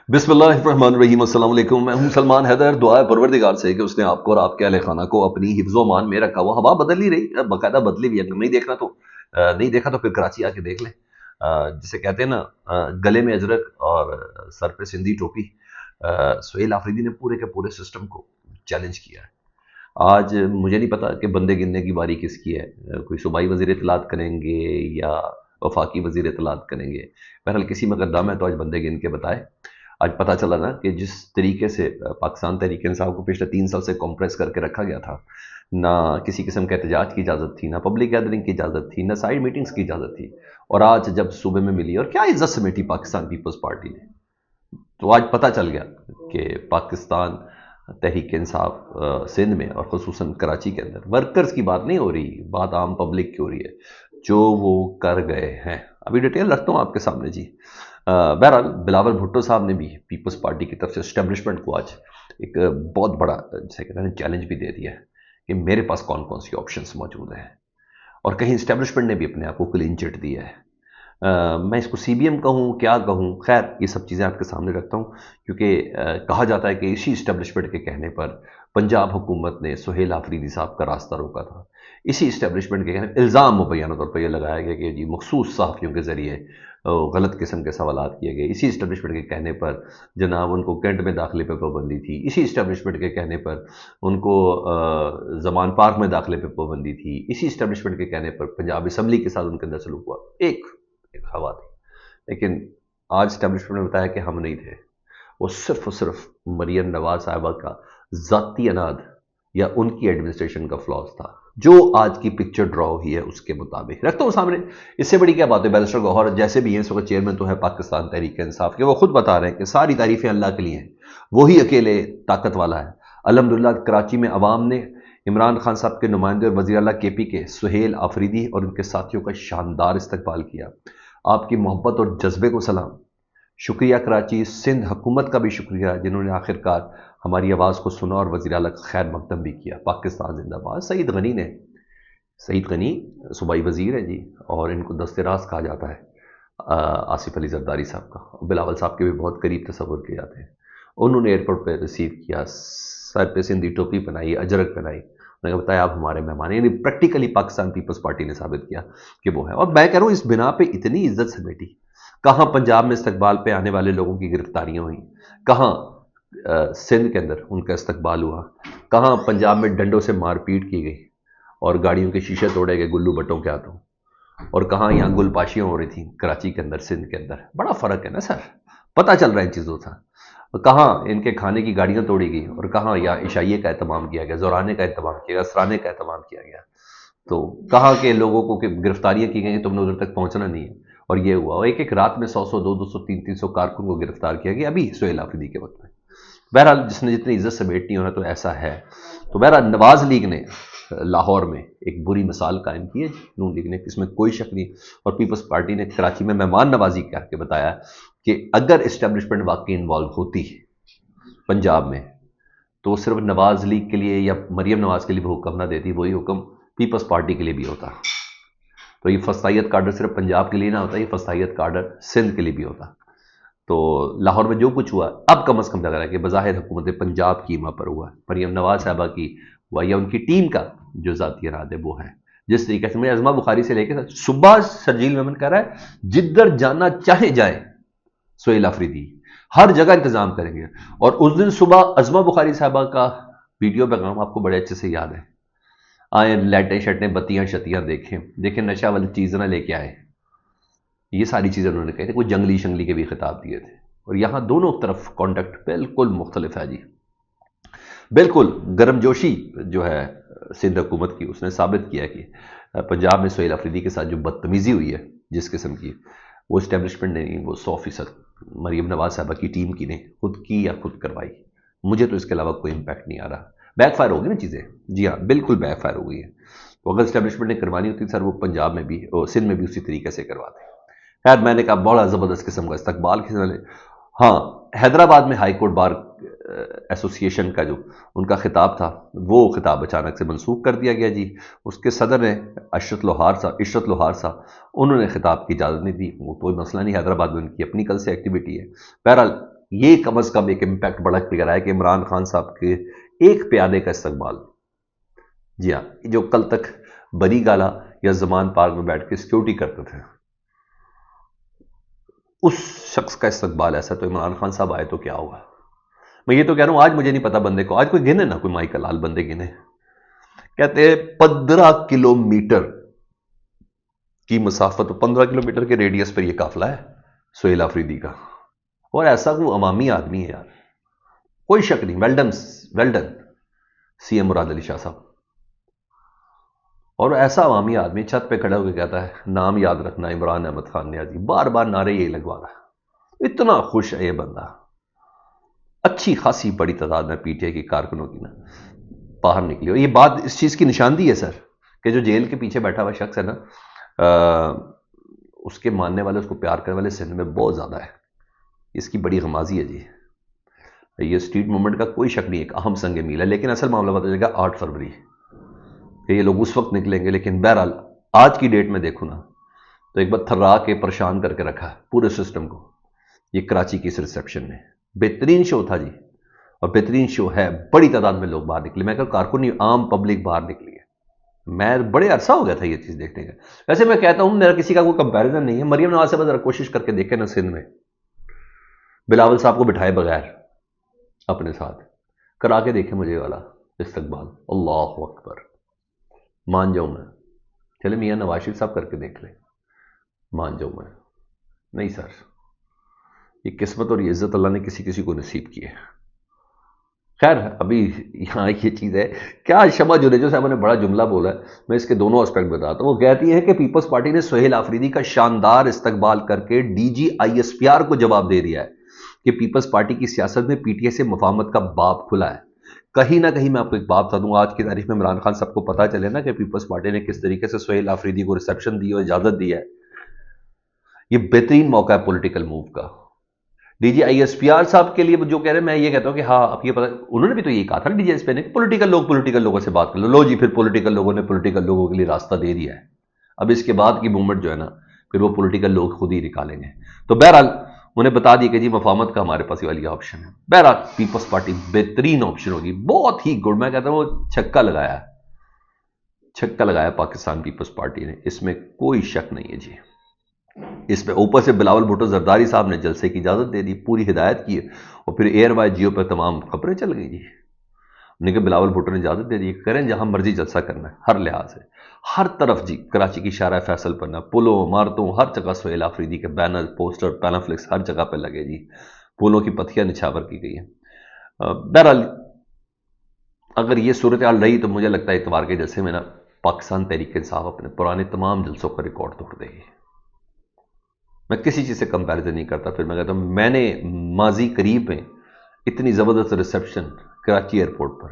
بسم اللہ الرحمن الرحیم، السلام علیکم۔ میں ہوں سلمان حیدر۔ دعا ہے پروردگار سے کہ اس نے آپ کو اور آپ کے اہل خانہ کو اپنی حفظ و امان میں رکھا ہوا۔ ہوا بدل نہیں رہی، باقاعدہ بدلی ہوئی ہے۔ اگر نہیں دیکھنا تو نہیں دیکھا تو پھر کراچی آ کے دیکھ لیں۔ جسے کہتے ہیں نا، گلے میں اجرک اور سر پہ سندھی ٹوپی، سہیل آفریدی نے پورے کے پورے سسٹم کو چیلنج کیا ہے۔ آج مجھے نہیں پتا کہ بندے گننے کی باری کس کی ہے، کوئی صوبائی وزیر اطلاعات کریں گے یا وفاقی وزیر اطلاعات کریں گے۔ بہرحال کسی میں اگر دم ہے تو آج بندے گن کے بتائے۔ آج پتہ چلا نا کہ جس طریقے سے پاکستان تحریک انصاف کو پچھلے 3 سال سے کمپریس کر کے رکھا گیا تھا، نہ کسی قسم کے احتجاج کی اجازت تھی، نہ پبلک گیدرنگ کی اجازت تھی، نہ سائڈ میٹنگز کی اجازت تھی، اور آج جب صوبے میں ملی اور کیا عزت سمیٹی پاکستان پیپلز پارٹی نے، تو آج پتہ چل گیا کہ پاکستان تحریک انصاف سندھ میں اور خصوصاً کراچی کے اندر ورکرز کی بات نہیں ہو رہی، بات عام پبلک کی ہو رہی ہے جو وہ کر گئے ہیں۔ ابھی ڈیٹیل رکھتا ہوں آپ کے سامنے جی۔ بہرحال بلاول بھٹو صاحب نے بھی پیپلز پارٹی کی طرف سے اسٹیبلشمنٹ کو آج ایک بہت بڑا جسے کہتے ہیں چیلنج بھی دے دیا ہے کہ میرے پاس کون کون سی آپشنز موجود ہیں، اور کہیں اسٹیبلشمنٹ نے بھی اپنے آپ کو کلین چٹ دیا ہے۔ میں اس کو سی بی ایم کہوں کیا کہوں، خیر یہ سب چیزیں آپ کے سامنے رکھتا ہوں، کیونکہ کہا جاتا ہے کہ اسی اسٹیبلشمنٹ کے کہنے پر پنجاب حکومت نے سہیل آفریدی صاحب کا راستہ روکا تھا۔ اسی اسٹیبلشمنٹ کے کہنے الزام مبینہ طور پر یہ لگایا گیا کہ جی مخصوص صحافیوں کے ذریعے غلط قسم کے سوالات کیے گئے۔ اسی اسٹیبلشمنٹ کے کہنے پر جناب ان کو کینٹ میں داخلے پہ پابندی تھی۔ اسی اسٹیبلشمنٹ کے کہنے پر ان کو زمان پارک میں داخلے پہ پابندی تھی۔ اسی اسٹیبلشمنٹ کے کہنے پر پنجاب اسمبلی کے ساتھ ان کے اندر سلوک ہوا۔ ایک ہوا تھی، لیکن آج اسٹیبلشمنٹ نے بتایا کہ ہم نہیں تھے، وہ صرف اور صرف مریم نواز صاحبہ کا ذاتی اناد یا ان کی ایڈمنسٹریشن کا فلاس تھا، جو آج کی پکچر ڈرا ہوئی ہے اس کے مطابق رکھتا ہوں سامنے۔ اس سے بڑی کیا بات ہے؟ بیرسٹر گوہر جیسے بھی ہیں اس وقت چیئرمین تو ہے پاکستان تحریک انصاف کے، وہ خود بتا رہے ہیں کہ ساری تعریفیں اللہ کے لیے ہیں، وہی اکیلے طاقت والا ہے۔ الحمدللہ کراچی میں عوام نے عمران خان صاحب کے نمائندے اور وزیر اعلیٰ کے پی کے سہیل آفریدی اور ان کے ساتھیوں کا شاندار استقبال کیا۔ آپ کی محبت اور جذبے کو سلام۔ شکریہ کراچی سندھ حکومت کا بھی شکریہ، جنہوں نے آخرکار ہماری آواز کو سنا اور وزیر اعلیٰ کا خیر مقدم بھی کیا۔ پاکستان زندہ باد۔ سعید غنی صوبائی وزیر ہیں جی، اور ان کو دست راست کہا جاتا ہے آصف علی زرداری صاحب کا۔ بلاول صاحب کے بھی بہت قریب تصور کیے جاتے ہیں۔ انہوں نے ایئرپورٹ پہ ریسیو کیا، سر پہ سندھی ٹوپی پہنائی، اجرک پہنائی، انہوں نے بتایا آپ ہمارے مہمان ہیں، یعنی پریکٹیکلی پاکستان پیپلز پارٹی نے ثابت کیا کہ وہ ہے۔ اور میں کہہ رہا ہوں اس بنا پہ اتنی عزت سمیٹی، کہاں پنجاب میں استقبال پہ آنے والے لوگوں کی گرفتاریاں ہوئیں، کہاں سندھ کے اندر ان کا استقبال ہوا، کہاں پنجاب میں ڈنڈوں سے مار پیٹ کی گئی اور گاڑیوں کے شیشے توڑے گئے گلو بٹوں کے ہاتھوں، اور کہاں یہاں گل پاشیاں ہو رہی تھیں کراچی کے اندر، سندھ کے اندر۔ بڑا فرق ہے نا سر، پتہ چل رہا ہے ان چیزوں کا۔ کہاں ان کے کھانے کی گاڑیاں توڑی گئی اور کہاں یا عشائیے کا اہتمام کیا گیا، زورانے کا اہتمام کیا گیا، اسرانے کا اہتمام کیا گیا۔ تو کہاں کے لوگوں کو کہ گرفتاریاں کی گئی، تم نے ادھر تک پہنچنا نہیں ہے، اور یہ ہوا۔ اور ایک رات میں 100 200 300 کارکن کو گرفتار کیا گیا ابھی سہیل آفریدی کے وقت میں۔ بہرحال جس نے جتنی عزت سے بیٹھنی ہونا تو ایسا ہے۔ تو بہرحال نواز لیگ نے لاہور میں ایک بری مثال قائم کی ہے نون لیگ نے، اس میں کوئی شک نہیں، اور پیپلز پارٹی نے کراچی میں مہمان نوازی کر کے بتایا کہ اگر اسٹیبلشمنٹ واقعی انوالو ہوتی پنجاب میں تو وہ صرف نواز لیگ کے لیے یا مریم نواز کے لیے بھی حکم نہ دیتی، وہی حکم پیپلز پارٹی کے لیے بھی ہوتا۔ تو یہ فسطائیت کارڈر صرف پنجاب کے لیے نہ ہوتا، یہ فسطائیت کارڈر سندھ کے لیے بھی ہوتا۔ تو لاہور میں جو کچھ ہوا اب کم از کم لگ رہا ہے کہ بظاہر حکومت پنجاب کی ایما پر ہوا، مریم نواز صاحبہ کی ہوا، یا ان کی ٹیم کا جو ذاتی ارادے وہ ہے۔ جس طریقے سے میں عظمہ بخاری سے لے کے صبح سرجیل میمن کہہ رہا ہے جدھر جانا چاہے جائیں سہیل آفریدی، ہر جگہ انتظام کریں گے۔ اور اس دن صبح عظمہ بخاری صاحبہ کا ویڈیو پیغام آپ کو بڑے اچھے سے یاد ہے، آئیں لائٹیں شٹیں بتیاں شتیاں دیکھیں نشہ والی چیز نہ لے کے آئے، یہ ساری چیزیں انہوں نے کہی تھی، کوئی جنگلی شنگلی کے بھی خطاب دیے تھے۔ اور یہاں دونوں طرف کانٹیکٹ بالکل مختلف ہے جی، بالکل گرم جوشی جو ہے سندھ حکومت کی، اس نے ثابت کیا کہ پنجاب میں سہیل آفریدی کے ساتھ جو بدتمیزی ہوئی ہے جس قسم کی، وہ اسٹیبلشمنٹ نے نہیں، وہ 100% مریم نواز صاحبہ کی ٹیم کی نے خود کی یا خود کروائی۔ مجھے تو اس کے علاوہ کوئی امپیکٹ نہیں آ رہا۔ بیک فائر ہو گئی نا چیزیں، جی ہاں بالکل بیک فائر ہو گئی ہے۔ تو اگر اسٹیبلشمنٹ نے کروانی ہوتی سر، وہ پنجاب میں بھی سندھ میں بھی اسی طریقے سے کرواتے۔ خیر میں نے کہا بڑا زبردست قسم کا استقبال کسی نے، ہاں حیدرآباد میں ہائی کورٹ بار ایسوسی ایشن کا جو ان کا خطاب تھا وہ خطاب اچانک سے منسوخ کر دیا گیا جی۔ اس کے صدر نے عشرت لوہار صاحب انہوں نے خطاب کی اجازت نہیں دی، وہ کوئی مسئلہ نہیں، حیدرآباد میں ان کی اپنی کل سے ایکٹیویٹی ہے۔ بہرحال یہ کم از کم ایک امپیکٹ بڑا کلیئر ہے کہ عمران خان صاحب کے ایک پیادے کا استقبال، جی ہاں، جو کل تک بری گالا یا زمان پارک میں بیٹھ کے سیکیورٹی کرتے تھے، اس شخص کا استقبال ایسا، تو عمران خان صاحب آئے تو کیا ہوگا؟ میں یہ تو کہہ رہا ہوں، آج مجھے نہیں پتا بندے کو، آج کوئی گنے نا، کوئی مائیکل لال بندے گنے، کہتے ہیں 15 کلومیٹر کی مسافت، 15 کلومیٹر کے ریڈیس پر یہ قافلہ ہے سہیل آفریدی کا، اور ایسا وہ عوامی آدمی ہے یار، کوئی شک نہیں، well done, well done C M Murad Ali Shah صاحب، اور ایسا عوامی آدمی چھت پہ کھڑا ہو کے کہتا ہے نام یاد رکھنا عمران احمد خان نیازی، بار بار نعرے یہی لگوا رہا ہے، اتنا خوش ہے یہ بندہ، اچھی خاصی بڑی تعداد میں پی ٹی آئی کی کارکنوں کی نا باہر نکلی، اور یہ بات اس چیز کی نشاندہی ہے سر، کہ جو جیل کے پیچھے بیٹھا ہوا شخص ہے نا، اس کے ماننے والے، اس کو پیار کرنے والے سندھ میں بہت زیادہ ہے، اس کی بڑی غمازی ہے جی، یہ اسٹریٹ موومنٹ کا کوئی شک نہیں، ایک اہم سنگ میل ہے، لیکن اصل معاملہ پتہ چلے گا 8 فروری کہ یہ لوگ اس وقت نکلیں گے، لیکن بہرحال آج کی ڈیٹ میں دیکھو نا تو ایک بار تھرا کے پریشان کر کے رکھا ہے پورے سسٹم کو، یہ کراچی کی اس ریسیپشن نے، بہترین شو تھا جی، اور بہترین شو ہے، بڑی تعداد میں لوگ باہر نکلے، میں کہ کارکن نہیں، عام پبلک باہر نکلی ہے، میں بڑے عرصہ ہو گیا تھا یہ چیز دیکھنے کا، ویسے میں کہتا ہوں میرا کسی کا کوئی کمپیریزن نہیں ہے، مریم نواز سے ذرا کوشش کر کے دیکھیں نا سندھ میں، بلاول صاحب کو بٹھائے بغیر اپنے ساتھ کرا کے دیکھیں مجھے والا استقبال، اللہ اکبر، مان جاؤں میں، چلے میاں نواز شریف صاحب کر کے دیکھ لیں، مان جاؤں میں، نہیں سر، یہ قسمت اور یہ عزت اللہ نے کسی کسی کو نصیب کی ہے۔ خیر ابھی یہاں یہ چیز ہے، کیا شمع جنیجو صاحب نے بڑا جملہ بولا ہے، میں اس کے دونوں اسپیکٹ بتاتا ہوں، وہ کہتی ہے کہ پیپلز پارٹی نے سہیل آفریدی کا شاندار استقبال کر کے D G I S P R کو جواب دے دیا ہے کہ پیپلز پارٹی کی سیاست میں پی ٹی آئی سے مفاہمت کا باب کھلا ہے۔ کہیں نہ کہیں میں آپ کو ایک بات بتا دوں، آج کی تاریخ میں عمران خان صاحب کو پتا چلے نا کہ پیپلز پارٹی نے کس طریقے سے سہیل آفریدی کو ریسیپشن دی اور اجازت دی ہے، یہ بہترین موقع ہے پولیٹیکل موو کا۔ D G I S P R صاحب کے لیے جو کہہ رہے ہیں، میں یہ کہتا ہوں کہ ہاں اب یہ پتا، انہوں نے بھی تو یہ کہا تھا ڈی جی ایس پی نے، پولیٹیکل لوگ پولیٹیکل لوگوں سے بات کر لو جی، پھر پولیٹیکل لوگوں نے پولیٹیکل لوگوں کے لیے راستہ دے دیا ہے، اب اس کے بعد کی موومنٹ جو ہے نا پھر وہ پولیٹیکل لوگ خود ہی نکالیں گے، تو بہرحال انہیں بتا دی کہ جی مفاہمت کا ہمارے پاس یہ والی آپشن ہے، بہرحال پیپلز پارٹی بہترین آپشن ہوگی، بہت ہی گڈ، میں کہتا ہوں وہ چھکا لگایا ہے، چھکا لگایا پاکستان پیپلز پارٹی نے، اس میں کوئی شک نہیں ہے جی، اس پہ اوپر سے بلاول بھٹو زرداری صاحب نے جلسے کی اجازت دے دی، پوری ہدایت کی، اور پھر ایئر وائی جیو پہ تمام خبریں چل گئی جی، انہیں کہ بلاول بھٹو نے اجازت دے دی، کریں جہاں مرضی جلسہ کرنا ہے، ہر لحاظ سے، ہر طرف جی، کراچی کی شارع فیصل پر، پلوں عمارتوں ہر جگہ سہیل آفریدی کے بینر، پوسٹر، پینافلکس ہر جگہ پہ لگے جی، پھولوں کی پتیاں نچھاور کی گئی ہیں۔ بہرحال اگر یہ صورتحال رہی تو مجھے لگتا ہے اتوار کے جلسے میں نا پاکستان تحریک انصاف اپنے پرانے تمام جلسوں کا ریکارڈ توڑ دے گی، میں کسی چیز سے کمپیریزن نہیں کرتا، پھر میں کہتا ہوں میں نے ماضی قریب میں اتنی زبردست ریسیپشن کراچی ایئرپورٹ پر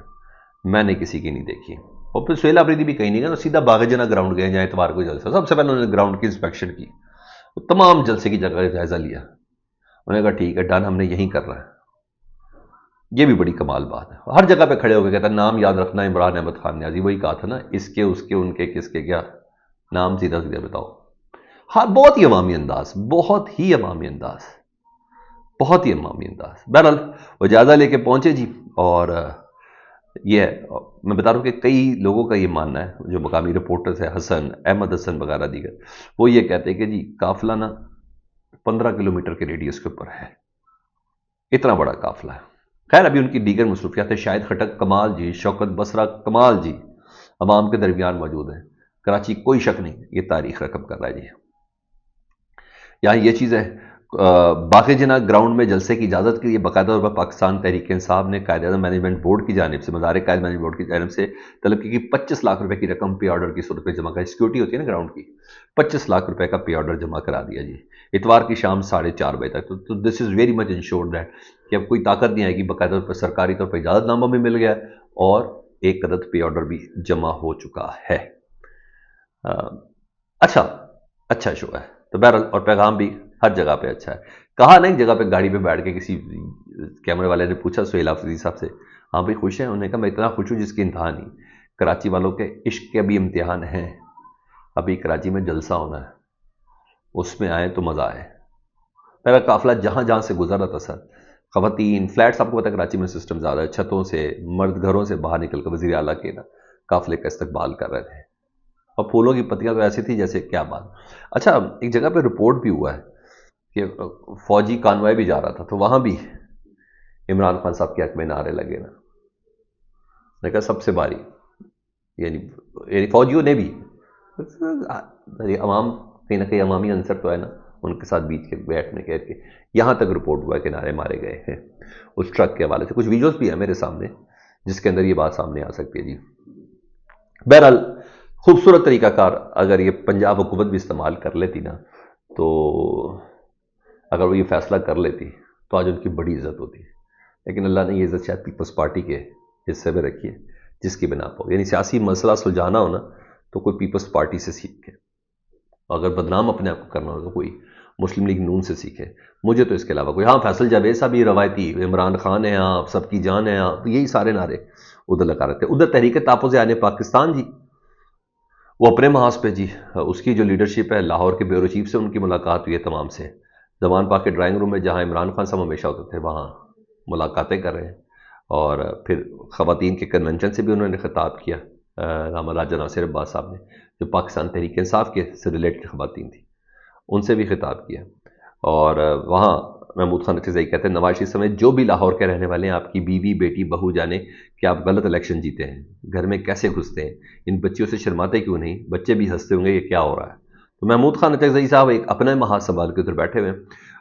میں نے کسی کی نہیں دیکھی، اور پھر سہیل آفریدی بھی کہیں نہیں گیا، سیدھا باغ جناح گراؤنڈ گئے جہاں اتوار کو جلسہ، سب سے پہلے انہوں نے گراؤنڈ کی انسپیکشن کی، تمام جلسے کی جگہ جائزہ لیا، انہوں نے کہا ٹھیک ہے ڈن، ہم نے یہیں کرنا ہے، یہ بھی بڑی کمال بات ہے، ہر جگہ پہ کھڑے ہو کے کہتا ہے نام یاد رکھنا عمران احمد خان نیازی، وہی کہا تھا نا، اس کے اس کے ان کے کس کے کیا نام، سیدھا سیدھا بتاؤ، ہاں بہت ہی عوامی انداز، بہت ہی عوامی انداز، بہت ہی عوامی انداز، بہرحال وہ اجازہ لے کے پہنچے جی، اور یہ میں بتا رہا ہوں کہ کئی لوگوں کا یہ ماننا ہے، جو مقامی رپورٹرز ہیں، حسن احمد حسن وغیرہ دیگر، وہ یہ کہتے ہیں کہ جی قافلہ نا 15 کلومیٹر کے ریڈیس کے اوپر ہے، اتنا بڑا قافلہ ہے، خیر ابھی ان کی دیگر مصروفیات ہے، شاہد خٹک کمال جی، شوکت بسرا کمال جی عوام کے درمیان موجود ہیں، کراچی کوئی شک نہیں یہ تاریخ رقم کر رہا ہے جی، یہاں یہ چیز ہے، باغ جناح گراؤنڈ میں جلسے کی اجازت کے لیے باقاعدہ طور پر پاکستان تحریک انصاف نے قائد اعظم مینجمنٹ بورڈ کی جانب سے، مزار قائد مینجمنٹ بورڈ کی جانب سے طلب کی 25 لاکھ روپے کی رقم پی آرڈر کی صورت میں جمع کرائی، سیکورٹی ہوتی ہے نا گراؤنڈ کی، 25 لاکھ روپے کا پی آرڈر جمع کرا دیا جی، اتوار کی شام 4:30 بجے تک، تو this is very much ensure that کہ اب کوئی طاقت نہیں آئے گی، باقاعدہ طور پر سرکاری طور پر اجازت نامہ بھی مل گیا اور ایک عدد پی آرڈر بھی جمع ہو چکا ہے۔ اچھا اچھا شو ہے، تو بہرحال اور پیغام بھی ہر جگہ پہ اچھا ہے، کہا نا ایک جگہ پہ گاڑی پہ بیٹھ کے کسی کیمرے والے نے پوچھا سہیل آفریدی صاحب سے، ہاں بھائی خوش ہیں؟ انہوں نے کہا میں اتنا خوش ہوں جس کی انتہا نہیں، کراچی والوں کے عشق کے بھی امتحان ہیں، ابھی کراچی میں جلسہ ہونا ہے، اس میں آئے تو مزہ آئے، میرا قافلہ جہاں جہاں سے گزر رہا تھا سر، خواتین فلیٹس، آپ کو پتہ ہے کراچی میں سسٹم زیادہ ہے، چھتوں سے مرد گھروں سے باہر نکل کر وزیر اعلیٰ کے نا قافلے کا استقبال کر رہے تھے، اور پھولوں کی پتیاں تو ایسی تھی جیسے کیا بات۔ اچھا، ایک جگہ پہ رپورٹ بھی ہوا ہے کہ فوجی کانوائے بھی جا رہا تھا، تو وہاں بھی عمران خان صاحب کے حق میں نعرے لگے نا، میں کہا سب سے باری، یعنی فوجیوں نے بھی، عوام کہیں نہ کہیں عوامی عنصر تو ہے نا، ان کے ساتھ بیچ کے بیٹھنے کے یہاں تک رپورٹ ہوا ہے کہ نعرے مارے گئے ہیں اس ٹرک کے حوالے سے۔ کچھ ویڈیوز بھی ہیں میرے سامنے جس کے اندر یہ بات سامنے آ سکتی ہے جی۔ بہرحال خوبصورت طریقہ کار اگر یہ پنجاب حکومت بھی استعمال کر لیتی نا، تو اگر وہ یہ فیصلہ کر لیتی تو آج ان کی بڑی عزت ہوتی، لیکن اللہ نے یہ عزت شاید پیپلز پارٹی کے حصے میں رکھی ہے، جس کی بنا پر یعنی سیاسی مسئلہ سلجھانا ہو نا تو کوئی پیپلز پارٹی سے سیکھے، اگر بدنام اپنے آپ کو کرنا ہو تو کوئی مسلم لیگ نون سے سیکھے، مجھے تو اس کے علاوہ کوئی، ہاں فیصل جاوید صاحب بھی روایتی، عمران خان ہے ہاں، سب کی جان ہے ہاں، یہی سارے نعرے ادھر لگا رہتے۔ ادھر تحریک تحفظ آنے پاکستان جی، وہ اپنے محاذ پہ جی، اس کی جو لیڈرشپ ہے، لاہور کے بیورو چیف سے ان کی ملاقات ہوئی ہے تمام سے، زمان پاک کے ڈرائنگ روم میں جہاں عمران خان صاحب ہمیشہ ہوتے تھے وہاں ملاقاتیں کر رہے ہیں، اور پھر خواتین کے کنونشن سے بھی انہوں نے خطاب کیا، علامہ راجہ ناصر عباس صاحب نے، جو پاکستان تحریک انصاف کے سے ریلیٹڈ خواتین تھیں، ان سے بھی خطاب کیا، اور وہاں محمود خان اچھے سے کہتے ہیں نواز شریف سمیت جو بھی لاہور کے رہنے والے ہیں، آپ کی بیوی بیٹی بہو جانے کہ آپ غلط الیکشن جیتے ہیں، گھر میں کیسے گھستے ہیں، ان بچیوں سے شرماتے کیوں نہیں، بچے بھی ہنستے ہوں گے یہ کیا ہو رہا ہے۔ تو محمود خان اچھے صاحب ایک اپنا محاذ سنبھال کے ادھر بیٹھے ہوئے ہیں،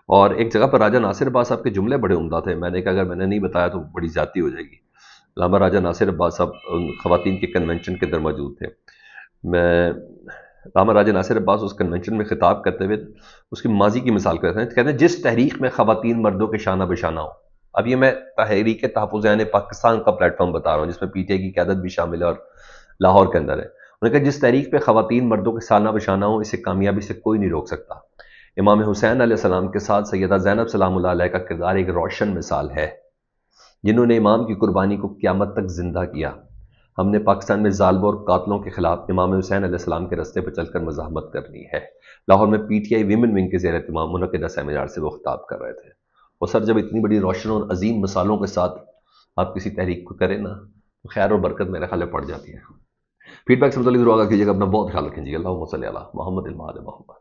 اور ایک جگہ پر راجہ ناصر عباس صاحب کے جملے بڑے عمدہ تھے، میں نے کہا اگر میں نے نہیں بتایا تو بڑی زیادتی ہو جائے گی۔ علامہ راجہ ناصر عباس صاحب خواتین کے کنونشن کے اندر موجود تھے، میں علامہ راجہ ناصر عباس اس کنونشن میں خطاب کرتے ہوئے اس کی ماضی کی مثال کہتے ہیں جس تحریک میں خواتین مردوں کے شانہ بشانہ ہو، اب یہ میں تحریک تحفظ پاکستان کا پلیٹ فارم بتا رہا ہوں جس میں پی ٹی آئی کی قیادت بھی شامل ہے اور لاہور کے اندر ہے، انہوں نے کہا جس تحریک پہ خواتین مردوں کے شانہ بشانہ ہو اسے کامیابی سے کوئی نہیں روک سکتا۔ امام حسین علیہ السلام کے ساتھ سیدہ زینب سلام اللہ علیہ کا کردار ایک روشن مثال ہے، جنہوں نے امام کی قربانی کو قیامت تک زندہ کیا۔ ہم نے پاکستان میں ظالموں اور قاتلوں کے خلاف امام حسین علیہ السلام کے راستے پہ چل کر مزاحمت کرنی ہے۔ لاہور میں P T I women wing کے زیر اہتمام منعقدہ سیمینار سے وہ خطاب کر رہے تھے۔ اور سر جب اتنی بڑی روشن اور عظیم مثالوں کے ساتھ آپ کسی تحریک کو کریں نا تو خیر اور برکت میرے خیال میں پڑ جاتی ہے۔ فیڈ بیک سے متعلق ضرور آگاہ کیجیے گا، اپنا بہت خیال رکھیں جی۔ اللہم صلی علی محمد المعد محمد۔